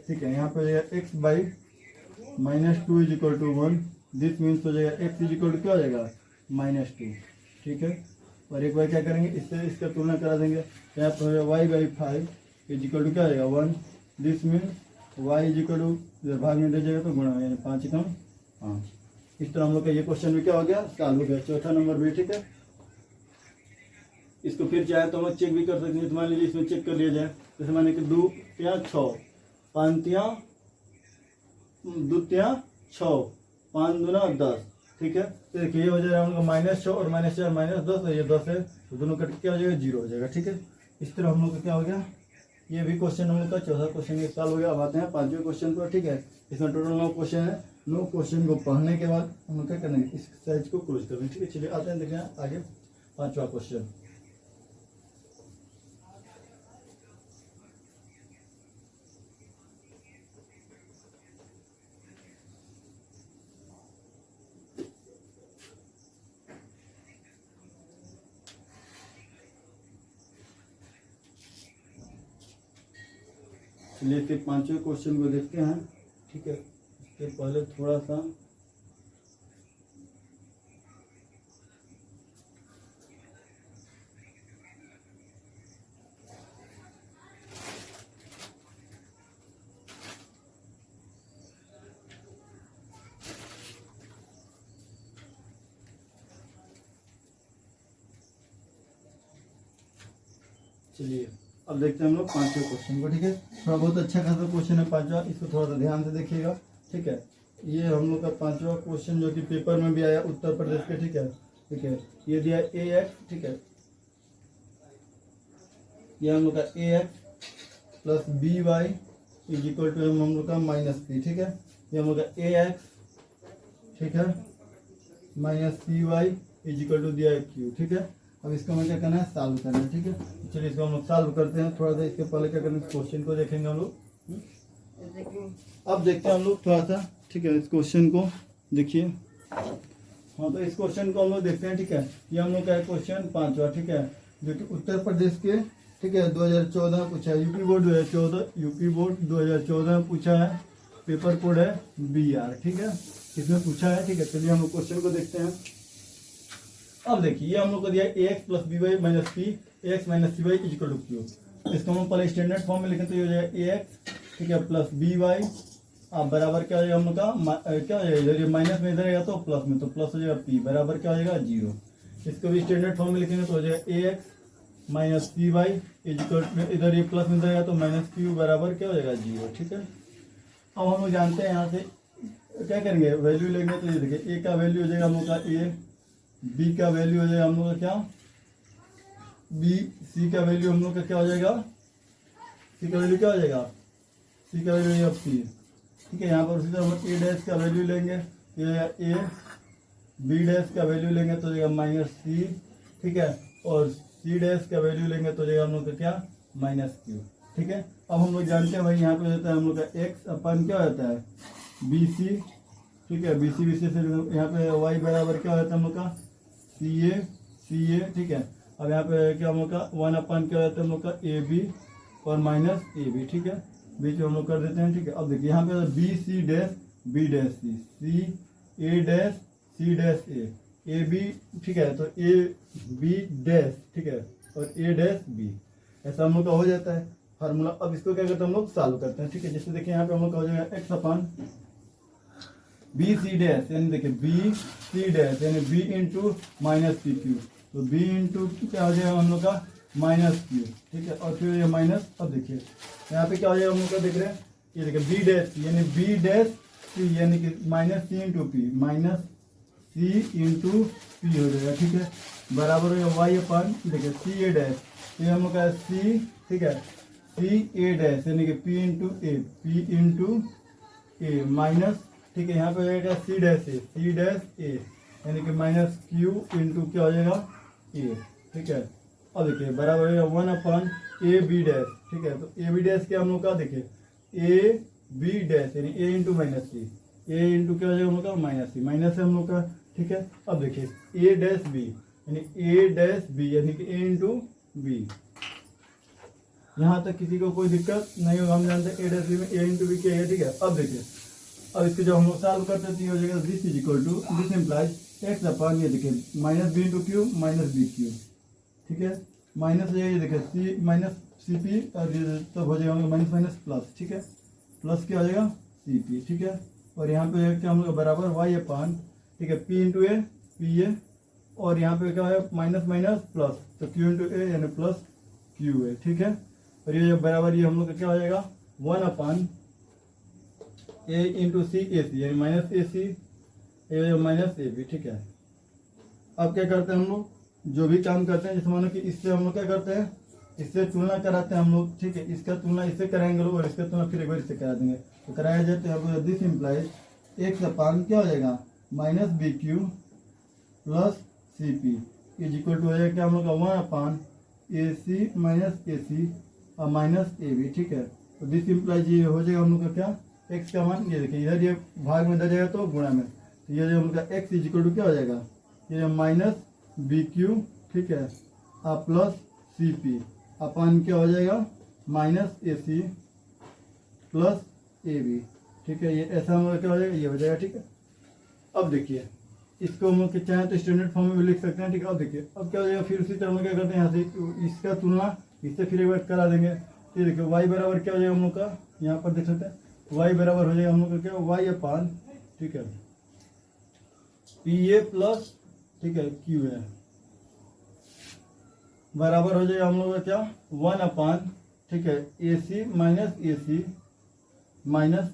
ठीक है, यहाँ पे हो जाएगा X by -2 is equal to 1, this means हो जाएगा एक्स इज इक्वल टू क्या हो जाएगा -2, ठीक है। और एक बार क्या करेंगे इससे इसका तुलना करा देंगे, यहाँ पर हो जाएगा Y by 5 is equal to क्या हो जाएगा 1, this means Y is equal to भाग में दे जाएगा तो गुणा यानी 5 कम 5। इस तरह हम लोग का ये क्वेश्चन भी क्या हो गया सॉल्व हो गया, चौथा नंबर भी, ठीक है। इसको फिर चाहे तो हम चेक भी कर सकते हैं, तो मान लीजिए इसमें चेक कर लिया जाए, जैसे माने कि 2 तिया 6 5 तिया 2 तिया 6 5 दूना 10, ठीक है। तो देखिए ये हो जाएगा हम लोग -6 और -4 -10, ये 10 है तो दोनों कट क्या हो जाएगा 0 हो जाएगा, ठीक है। इस तरह हम लोग का क्या हो गया, ये भी क्वेश्चन हम लोग का चौथा क्वेश्चन ये सॉल्व हो गया। अब आते हैं 5वें क्वेश्चन पर, ठीक है। इसमें टोटल 9 क्वेश्चन है, 9 क्वेश्चन को पढ़ने के बाद हम लोग क्या करेंगे इस साइज को क्लोज करेंगे, ठीक है। चलिए आते हैं देखते हैं आगे 5वां क्वेश्चन। चलिए फिर 5वें क्वेश्चन को देखते हैं, ठीक है। इसके पहले थोड़ा सा चलिए अब देखते हैं हम लोग 5वें क्वेश्चन को, ठीक है। थोड़ा बहुत अच्छा खासा क्वेश्चन है 5वां, इसको थोड़ा सा ध्यान से देखिएगा, ठीक है। ये हम लोग का 5वां क्वेश्चन जो कि पेपर में भी आया उत्तर प्रदेश के, ठीक है, ठीक है। ये दिया ए एक्स, ठीक है, ये हम लोग का a x plus B y is equal to हम लोग का -3, ठीक है। ये हम लोग का ए एक्स, ठीक है, -cy इज इक्वल टू दिया है क्यू, ठीक है। अब इसको हमें क्या करना है सॉल्व करना है, ठीक है। चलिए इसको हम लोग सॉल्व करते हैं। थोड़ा सा इसके पहले क्या करना है क्वेश्चन को देखेंगे हम लोग, अब देखते हैं हम लोग थोड़ा सा, ठीक है। इस क्वेश्चन को देखिए, हाँ तो इस क्वेश्चन को हम लोग देखते हैं, ठीक है। ये हम लोग का है क्वेश्चन 5वां, ठीक है, जो कि उत्तर प्रदेश के, ठीक है, 2014 पूछा है, यूपी बोर्ड 2014 में पूछा है, पेपर कोड है BR, ठीक है, इसमें पूछा है, ठीक है। चलिए हम लोग क्वेश्चन को देखते हैं। अब देखिए ये हम लोग को दिया ax plus B Y minus P X minus C Y is equal to Q. इसको हम पहले स्टैंडर्ड फॉर्म में लिखें तो ये हो जाएगा ax, ठीक है, प्लस बी वाई अब बराबर क्या हो जाएगा हम लोग का क्या हो जाएगा, इधर ये माइनस में इधर आएगा तो प्लस में, तो प्लस हो जाएगा p बराबर क्या हो जाएगा 0। इसको भी स्टैंडर्ड फॉर्म में लिखेंगे तो हो जाएगा ax minus P Y is equal to, इधर ये प्लस में इधर आएगा तो माइनस क्यू बराबर क्या हो जाएगा 0, ठीक है। अब हम लोग जानते हैं यहाँ से क्या करेंगे, वैल्यू लेंगे तो ये देखिए a का वैल्यू हो जाएगा हम लोग का a, b का वैल्यू हो जाएगा हम लोग का क्या b, c का वैल्यू हम लोग का क्या हो जाएगा, c का वैल्यू क्या हो जाएगा, c का वैल्यू है p, ठीक है। यहाँ पर उसी तरह हम a डैश का वैल्यू लेंगे, ये a, b डैश का वैल्यू लेंगे तो जाएगा -c, ठीक है, और c डैश का वैल्यू लेंगे तो जाएगा हम लोग का क्या -q, ठीक है। अब हम लोग जानते हैं भाई यहाँ पे होता है हम लोग का एक्स अपन क्या होता है बी सी, ठीक है, बी सी से यहाँ पे वाई बराबर क्या होता है हम लोग का सी ए, ठीक है। अब यहाँ पे क्या हम लोग का 1 अपन क्या होता है हम लोग का ए बी और माइनस ए बी, ठीक है, बीच में हम लोग कर देते हैं, ठीक है। अब देखिए यहाँ पे B C dash B dash C A dash C dash A B, ठीक है, तो ए बी डैश, ठीक है, और ए डैश बी, ऐसा हम लोग का हो जाता है फार्मूला। अब इसको क्या करते हैं हम लोग सॉल्व करते हैं, ठीक है। जैसे देखिए यहाँ पे हम लोग का हो जाएगा X upon B C dash, यानी देखिए बी सी डैश यानी B into minus P Q, तो बी इंटू क्या हो जाएगा हम लोग का माइनस क्यू, ठीक है, और फिर ये माइनस। अब देखिए यहाँ पे क्या हो जाएगा हम लोग का देख रहे हैं, ये देखिए बी डैश यानी बी डैश सी यानी कि माइनस सी इंटू पी, माइनस सी इंटू पी हो जाएगा, ठीक है, बराबर हो जाएगा वाई अपन देखिए सी ए डैश, ये हम लोग का सी, ठीक है, सी ए डैश यानी कि पी इंटू ए माइनस, ठीक है, यहाँ पे हो जाएगा सी डैश ए यानी कि माइनस क्यू इंटू क्या हो जाएगा ए, ठीक है। अब देखिए बराबर हो जाएगा 1 अपन ए बी डैश, ठीक है, तो ए बी डैश क्या हम लोग का देखिए ए बी डैश यानी ए इंटू माइनस सी, ए इंटू क्या हो जाएगा हम लोग का माइनस सी, माइनस है हम लोग का, ठीक है। अब देखिए ए डैश बी यानी कि ए इंटू बी, यहाँ तक किसी को कोई दिक्कत नहीं होगा, हम जानते हैं ए डैश बी में ए इंटू बी क्या है, ठीक है। अब देखिए अब इसको जब हम लोग सॉल्व करते हैं तो ये हो जाएगा this is equal to this implies x upon ये देखिए minus b into q minus B q, ठीक है, माइनस हो जाएगा ये देखिए सी माइनस सी पी और ये तब हो जाएगा माइनस माइनस प्लस, ठीक है, प्लस क्या हो जाएगा सी पी, ठीक है, और यहाँ पे क्या हम लोग बराबर वाई अपन, ठीक है, P into A P A, और यहाँ पे क्या है माइनस माइनस प्लस, तो क्यू इंटू ए यानी प्लस क्यू ए, ठीक है, और ये बराबर ये हम लोग का क्या हो जाएगा 1 अपन ए इंटू सी ए सी यानी minus A C minus A B, ठीक है। अब क्या करते हैं हम लोग जो भी काम करते हैं, जैसे मानो कि इससे हम लोग क्या करते हैं इससे तुलना कराते हैं हम लोग, ठीक है, इसका तुलना इससे कराएंगे लोग और इसका तुलना फिर एक बार इससे करा देंगे, तो कराया जाते हैं दिस इम्प्लाइज एक्स अपान क्या हो जाएगा minus B Q plus C P is equal to हो जाएगा क्या हम लोग का 1 अपान ए सी माइनस ए सी और माइनस ए बी, ठीक है। तो दिस इम्प्लाइज ये हो जाएगा हम लोग का क्या एक्स का मान, ये देखिए इधर ये भाग में इधर जाएगा तो गुणा में, तो ये जो हम लोग का एक्स इज इक्वल टू क्या हो जाएगा ये माइनस बी क्यू, ठीक है, और प्लस सी पी अपान क्या हो जाएगा minus A C plus A B, ठीक है, ये ऐसा हम लोग क्या हो जाएगा ये हो जाएगा, ठीक है। अब देखिए इसको हम लोग चाहें तो स्टैंडर्ड फॉर्म में भी लिख सकते हैं, ठीक है। अब देखिए अब क्या हो जाएगा फिर उसी तरह हम लोग क्या करते हैं यहाँ से इसका तुलना इससे फिर एक बार करा देंगे, ये देखिए वाई बराबर क्या हो जाएगा हम लोग का यहाँ पर देख सकते हैं वाई बराबर हो जाएगा हम लोग का क्या वाई अपान, ठीक है, पी ए प्लस, ठीक है, क्यू ए बराबर हो जाएगा हम लोग का क्या 1 अपान, ठीक है, ए सी माइनस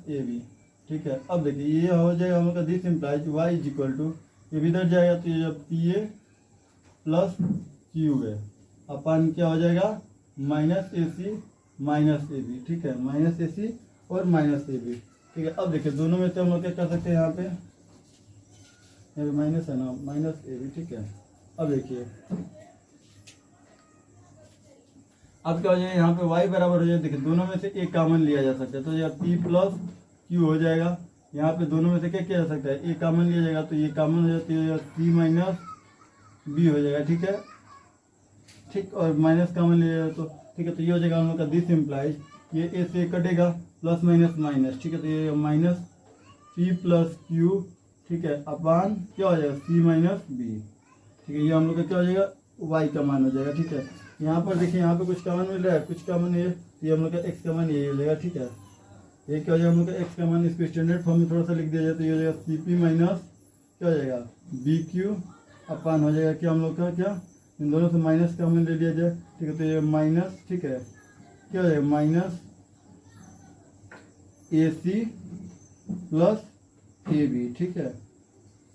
ए बी, ठीक है। अब देखिए ये हो जाएगा हम लोग का this implies y is equal to ये भी इधर जाएगा तो ये p a plus q a upon क्या हो जाएगा minus A C minus A B, ठीक है, माइनस ए सी और माइनस ए बी, ठीक है। अब देखिए दोनों में से हम लोग क्या कर सकते हैं यहाँ पे माइनस है ना माइनस ए बी, ठीक है। अब देखिए अब क्या हो जाएगा यहाँ पे y बराबर हो जाएगा, देखिए दोनों में से एक कॉमन लिया जा सकता है तो यह p प्लस क्यू हो जाएगा, यहाँ पे दोनों में से क्या किया जा सकता है एक कॉमन लिया जाएगा तो ये कॉमन हो जाती है c माइनस बी हो जाएगा, ठीक है, ठीक, और माइनस कॉमन लिया जाएगा तो ठीक है, तो ये हो जाएगा हम लोग का दिस इम्प्लाइज ये ए से कटेगा प्लस माइनस माइनस, ठीक है, तो ये माइनस p प्लस क्यू, ठीक है, अपान क्या हो जाएगा c माइनस बी, ठीक है, ये हम लोग का क्या हो जाएगा y का मान हो जाएगा, ठीक है। यहाँ पर देखिए यहाँ पे कुछ कॉमन मिल रहा है कुछ कॉमन है, ये हम लोग का x का मान ये हो जाएगा, ठीक है, ये क्या हो जाएगा हम लोग का x का मान इसको स्टैंडर्ड फॉर्म में थोड़ा सा लिख दिया जाए तो ये हो जाएगा सी पी माइनस क्या हो जाएगा बी क्यू अपान हो जाएगा क्या हम लोग का क्या इन दोनों से माइनस कॉमन ले लिया जाए, ठीक है, तो ये माइनस, ठीक है, क्या हो जाएगा minus A C plus A B, ठीक है,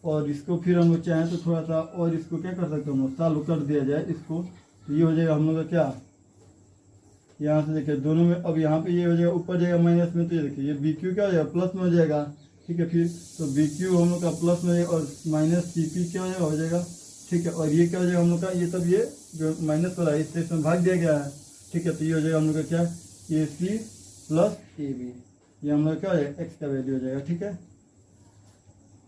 और इसको फिर हम लोग चाहें तो थोड़ा सा और इसको क्या कर सकते हैं हम लोग सॉल्व कर दिया जाए इसको, तो ये हो जाएगा हम लोग का क्या यहाँ से देखिए दोनों में, अब यहाँ पे ये हो जाएगा ऊपर जाएगा माइनस में तो ये देखिए ये बी क्यू क्या हो जाएगा प्लस में हो जाएगा, ठीक है, फिर तो बी क्यू हम लोग का प्लस में और माइनस सी पी क्या हो जाएगा, ठीक है, और ये क्या हो जाएगा हम लोग का ये सब ये जो माइनस वाला है इससे इसमें भाग दिया गया है, ठीक है, तो ये हो जाएगा हम लोग का क्या ए सी प्लस ए बी, ये हम लोग क्या हो जाएगा एक्स का वैल्यू हो जाएगा। ठीक है,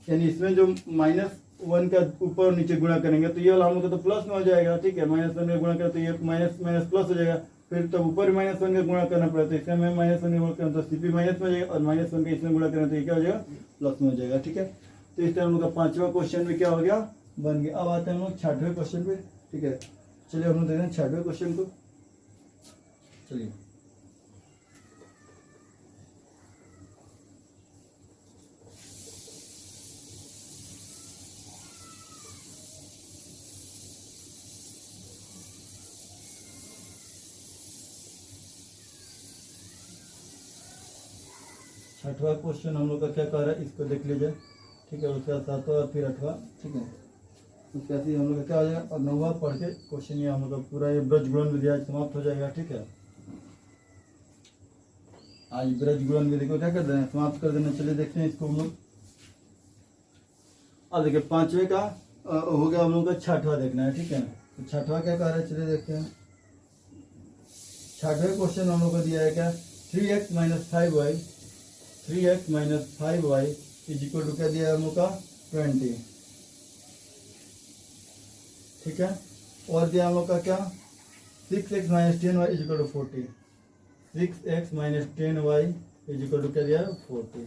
यानी इसमें जो -1 का ऊपर और नीचे गुणा करेंगे तो ये वाला हम लोग का तो प्लस में हो जाएगा। ठीक है, -1 का गुणा करें तो ये माइनस माइनस प्लस हो जाएगा, फिर तो ऊपर -1 का गुणा करना पड़ेगा, तो इसमें हमें -1 का गुणा करें तो सीपी माइनस में हो जाएगा, और -1 का इसमें गुणा करें तो ये क्या हो जाएगा प्लस में हो जाएगा। ठीक है, तो इस तरह हम लोग का 5वां क्वेश्चन भी क्या हो गया बन गया। अब आते हैं हम लोग 6वें क्वेश्चन पे। ठीक है, चलिए हम लोग देखते हैं 6वें क्वेश्चन को। चलिए, छठवां क्वेश्चन हम लोग का क्या कह रहा है इसको देख लीजिए। ठीक है, उसके बाद 7वां और फिर 8वां। ठीक है, उसके बाद हम लोग का क्या हो जाएगा, और 9वां पढ़ के क्वेश्चन ये हम लोग का पूरा ये ब्रज गुणन विधि आज समाप्त हो जाएगा। ठीक है, आज ब्रज गुणन विधि को क्या कर देना, समाप्त कर देना। चलिए देखते हैं इसको हम लोग। अब देखिए 5वें का हो गया हम लोग का 6वां देखना है। ठीक है, तो 6वां क्या कह रहा है, चलिए देखते हैं। 6वें क्वेश्चन हम लोग को दिया है क्या, 3x - 5y 3x - 5y is equal to क्या दिया है हम लोग का 20। ठीक है, और दिया हम लोग का क्या 6x - 10y is equal to 40। 6x - 10y is equal to क्या दिया है 40।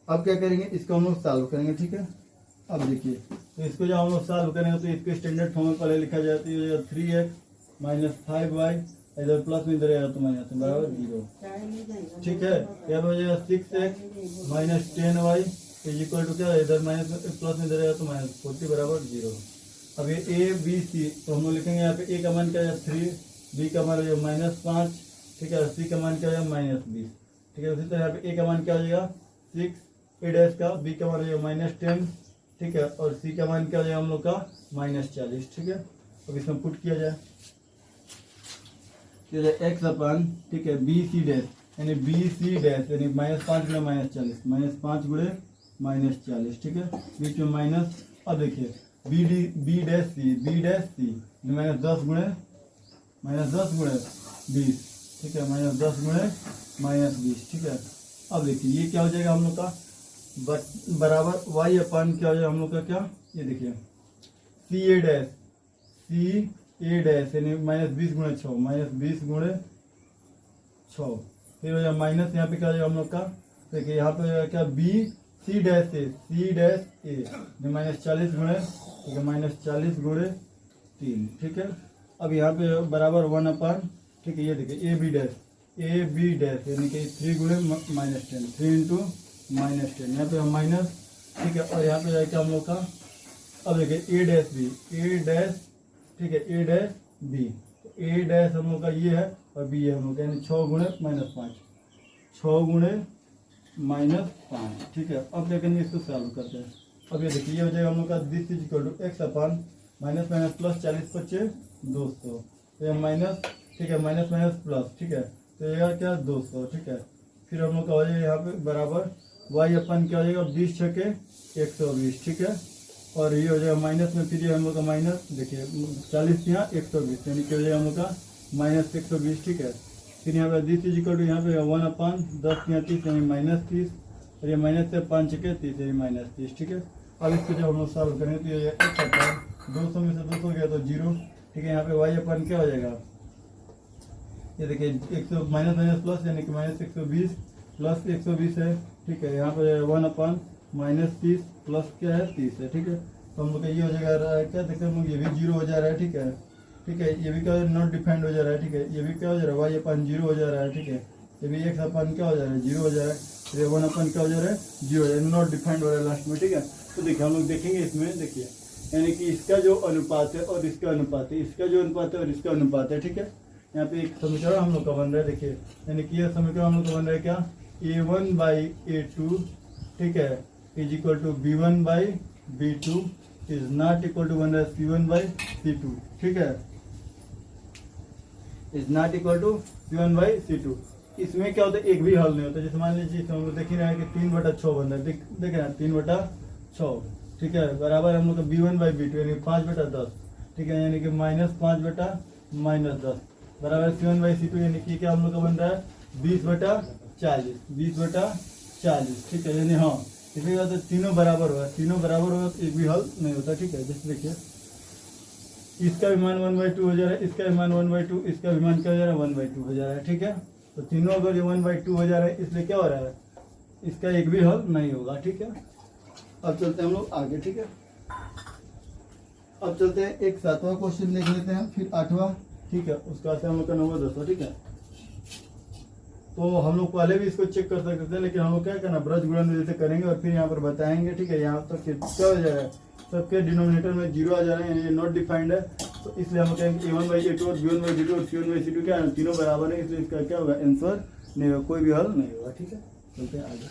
अब क्या करेंगे, इसको हम लोग सॉल्व करेंगे। ठीक है, अब देखिए तो इसको जब हम लोग सॉल्व करेंगे तो इसको स्टैंडर्ड फॉर्म में पहले लिखा जाता है 3x - 5y, इधर प्लस में इधर आएगा तो माइनस में बराबर 0। ठीक है, यहाँ पे हो जाएगा 6x - 10y is equal to क्या, इधर माइनस में प्लस में इधर आएगा तो -40 बराबर 0। अब ये ए बी सी तो हम लोग लिखेंगे यहाँ पे ए का मान क्या है 3, बी का मान हो जाएगा -5, ठीक है, सी का मान क्या हो जाएगा -20। ठीक है, उसी तरह यहाँ पे ए का मान क्या हो जाएगा 6 ए डैश का, बी का मान हो जाएगा -10, ठीक है, और सी का मान क्या हो जाएगा हम लोग का -40। ठीक है, अब इसमें पुट किया जाए एक्स अपन, ठीक है, बी सी डैश यानी बी सी डैश यानी -5 गुणे -40, -5 गुणे -40। ठीक है, बीच में माइनस। अब देखिए बी डैश सी -10 गुणे -20। ठीक है, -10 गुणे -20। ठीक है, अब देखिए ये क्या हो जाएगा हम लोग का बराबर वाई अपन क्या हो जाएगा हम लोग का क्या, ये देखिए सी ए डैश यानी -20 गुणे 6 -20 गुणे 6, फिर हो जाएगा माइनस यहाँ पे क्या हो जाएगा हम लोग का, देखिए यहाँ पे हो जाएगा क्या बी सी डैश ए -40 गुणे, ठीक है, -40 गुणे 3। ठीक है, अब यहाँ पे बराबर 1 अपन, ठीक है, ये देखिए ए बी डैश यानी कि 3 गुणे -10, 3 इंटू -10, यहाँ पे माइनस। ठीक है, और यहाँ पे जाएगा हम लोग का, अब देखिए ए डैश बी, ठीक है, ए डैश बी, ए डैश हम लोग का ये है और बी है हम लोग का, यानी 6 गुणे -5, 6 गुणे -5। ठीक है, अब क्या करेंगे इसको सॉल्व करते हैं। अब ये देखिए ये हो जाएगा हम लोग का this is equal to X upon minus plus 40 × 200, तो ये माइनस, ठीक है, माइनस प्लस, ठीक है, तो ये क्या 200। ठीक है, फिर हम लोग का हो जाएगा यहाँ पे बराबर वाई अपन क्या हो जाएगा 20 × 120। ठीक है, और ये हो जाएगा माइनस में, फिर ये हम लोग का माइनस, देखिए 40 यहाँ 120 यानी क्या हो जाएगा हम लोग का -120। ठीक है, फिर यहाँ पे दिस इज इक्वल टू यहाँ पे 1 अपन 10 यहाँ 30 यानी -30, और ये माइनस से 5 × 30 यानी -30। ठीक है, अब इसको जब हम लोग सॉल्व करेंगे तो ये 200 में से 200 गया तो 0। ठीक है, यहाँ पे वाई अपन क्या हो जाएगा, ये देखिए 100 माइनस प्लस यानी कि -120 प्लस 120 है। ठीक है, यहाँ पे 1 अपन -30 प्लस क्या है 30 है। ठीक है, तो हम लोग का ये हो जाएगा क्या, देखते हैं हम लोग ये भी 0 हो जा रहा है। ठीक है, ये भी क्या नॉट डिफाइंड हो जा रहा है। ठीक है, ये भी क्या हो जा रहा है वाई अपन 0 हो जा रहा है। ठीक है, ये भी एक्स अपन क्या हो जा रहा है 0 हो जा रहा है, ये 1 अपन क्या हो जा रहा है 0 हो जा रहा है, नॉट डिफाइंड हो रहा है लास्ट में। ठीक है, तो देखिए हम लोग देखेंगे इसमें, देखिए यानी कि इसका जो अनुपात है और इसका अनुपात है, इसका जो अनुपात है और इसका अनुपात है। ठीक है, यहाँ पे एक समीकरण हम लोग का बन रहा है, देखिए यानी कि यह समीकरण हम लोग का बन रहा है क्या A1/A2, ठीक है, is equal to B1/B2 is not equal to बन रहा है C1/C2। ठीक है, is not equal to C1/C2। इसमें क्या होता है एक भी हल नहीं होता, जैसे मान लीजिए हम लोग देख ही रहे हैं कि 3/6 बन रहा है, देख रहे हैं 3/6। ठीक है, बराबर हम लोग का B1/B2 यानी 5/10। ठीक है, यानी कि -5/10 -10 बराबर C1/C2, यानी कि क्या हम लोग का बन रहा है 20/40, 20/40, ठीक है। यानी हाँ इसी बात है, तीनों बराबर होगा, तीनों बराबर होगा तो एक भी हल नहीं होता, ठीक है। जैसे देखिए इसका भी मान 1/2 हो जा रहा है, इसका भी मान 1/2, इसका भी मान क्या हो जा रहा है 1/2 हो जा रहा है, ठीक है। तो तीनों अगर ये 1/2 हो जा रहा है, इसलिए क्या हो रहा है, इसका एक भी हल नहीं होगा, ठीक है। अब चलते हैं हम लोग आगे, ठीक है। अब चलते हैं एक 7वां क्वेश्चन देख लेते हैं, फिर 8वां, ठीक है। उसके बाद से हम लोग का 9वां 10वां, ठीक है। तो हम लोग पहले भी इसको चेक कर सकते थे, लेकिन हम लोग क्या करना, ब्रज गुणन जैसे करेंगे और फिर यहाँ पर बताएंगे, ठीक है। यहाँ तक क्या हो जा रहा है, सबके डिनोमिनेटर में 0 आ जा रहे हैं, ये नॉट डिफाइंड है, तो इसलिए हम कहेंगे A1/A2 और B1/B2 और C1/C2 क्या है, तीनों बराबर है, इसलिए इसका क्या होगा, आंसर नहीं होगा, कोई भी हल नहीं होगा, ठीक है। चलते हैं आगे।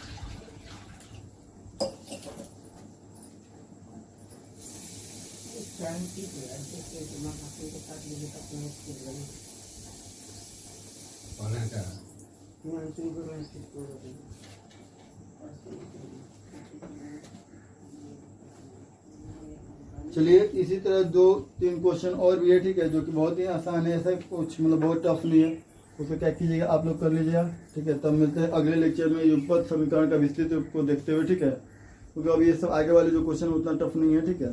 चलिए इसी तरह 2-3 क्वेश्चन और भी है, ठीक है, जो कि बहुत ही आसान है, ऐसा कुछ मतलब बहुत टफ नहीं है। उसको क्या कीजिएगा, आप लोग कर लीजिएगा, ठीक है। तब मिलते हैं अगले लेक्चर में युगपत समीकरण का विस्तृत रूप को देखते हुए, ठीक है। क्योंकि अब ये सब आगे वाले जो क्वेश्चन उतना टफ नहीं है, ठीक है।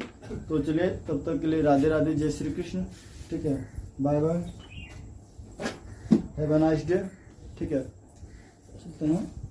तो चलिए तब तक के लिए राधे राधे, जय श्री कृष्ण, ठीक है। Bye bye, have a nice day, ठीक है। चलते हैं।